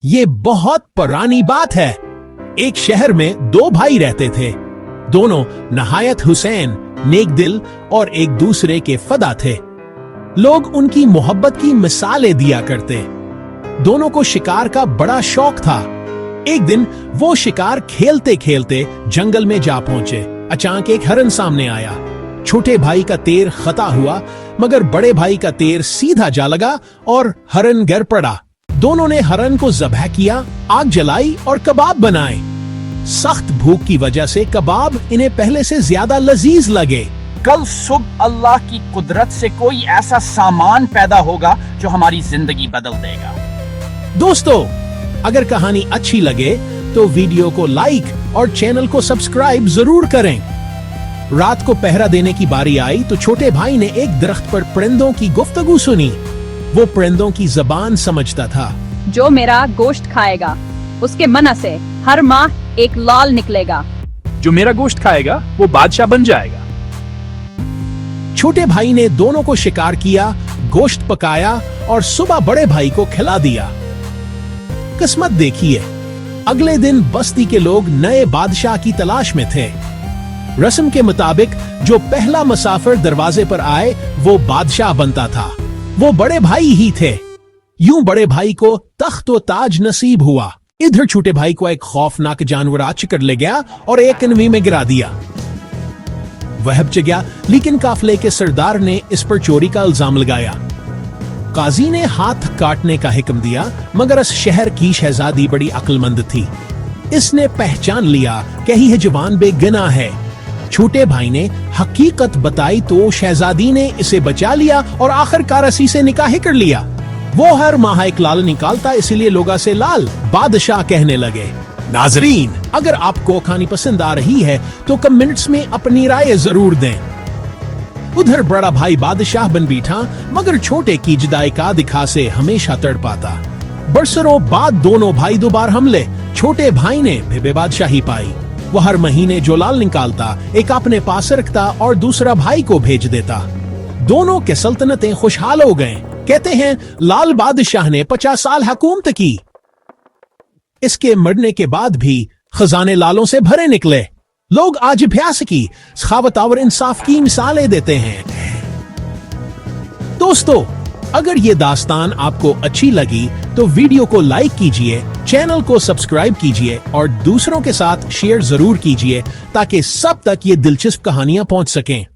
ये बहुत पुरानी बात है। एक शहर में दो भाई रहते थे। दोनों नहायत हुसैन, नेक दिल और एक दूसरे के फदा थे। लोग उनकी मोहब्बत की मिसालें दिया करते। दोनों को शिकार का बड़ा शौक था। एक दिन वो शिकार खेलते खेलते जंगल में जा पहुंचे। अचानक एक हरन सामने आया। छोटे भाई का तीर खता हुआ, मगर बड़े भाई का तीर सीधा जा लगा और हरन गिर पड़ा। दोनों ने हरन को ज़ब्ह किया, आग जलाई और कबाब बनाए। सख्त भूख की वजह से कबाब इन्हें पहले से ज्यादा लजीज लगे। कल सुबह अल्लाह की कुदरत से कोई ऐसा सामान पैदा होगा जो हमारी जिंदगी बदल देगा। दोस्तों, अगर कहानी अच्छी लगे तो वीडियो को लाइक और चैनल को सब्सक्राइब जरूर करें। रात को पहरा देने की बारी आई तो छोटे भाई ने एक दरख्त पर परिंदों की गुफ्तगू सुनी। वो परिंदों की जबान समझता था। जो मेरा गोश्त खाएगा उसके मना से हर माह एक लाल निकलेगा। जो मेरा गोश्त खाएगा वो बादशाह बन जाएगा। छोटे भाई ने दोनों को शिकार किया, गोश्त पकाया और सुबह बड़े भाई को खिला दिया। किस्मत देखिए, अगले दिन बस्ती के लोग नए बादशाह की तलाश में थे। रस्म के मुताबिक जो पहला मुसाफिर दरवाजे पर आए वो बादशाह बनता था। वो बड़े भाई ही थे। यूं बड़े भाई को तख्त व ताज नसीब हुआ। इधर छोटे भाई को एक खौफनाक जानवर आ चिकड़ ले गया और एक कनवी में गिरा दिया। वह बच गया, लेकिन काफले के सरदार ने इस पर चोरी का इल्जाम लगाया। काजी ने हाथ काटने का हुक्म दिया, मगर इस शहर की शहजादी बड़ी अक्लमंद थी। इसने पहचान लिया कि यह जवान बेगुनाह है। छोटे भाई ने हकीकत बताई तो शहजादी ने इसे बचा लिया और आखिरकार इसी से निकाह कर लिया। वो हर माह एक लाल निकालता, इसीलिए लोग इसे लाल बादशाह कहने लगे। नाजरीन, अगर आपको कहानी पसंद आ रही है तो कमेंट्स में अपनी राय जरूर दें। उधर बड़ा भाई बादशाह बन बैठा, मगर छोटे की जुदाई का दिखा से हमेशा तड़पाता। बरसों बाद दोनों भाई दोबारा हमले। छोटे भाई ने फिर बादशाही पाई। वो हर महीने जो लाल निकालता, एक अपने पास रखता और दूसरा भाई को भेज देता। दोनों के सल्तनतें खुशहाल हो गए। कहते हैं लाल बादशाह ने 50 साल हुकूमत की। इसके मरने के बाद भी खजाने लालों से भरे निकले। लोग आज अभ्यास की, सखावत और इंसाफ की मिसालें देते हैं। दोस्तों, अगर ये दास्तान आपको अच्छी लगी तो वीडियो को लाइक कीजिए, चैनल को सब्सक्राइब कीजिए और दूसरों के साथ शेयर जरूर कीजिए ताकि सब तक ये दिलचस्प कहानियां पहुंच सकें।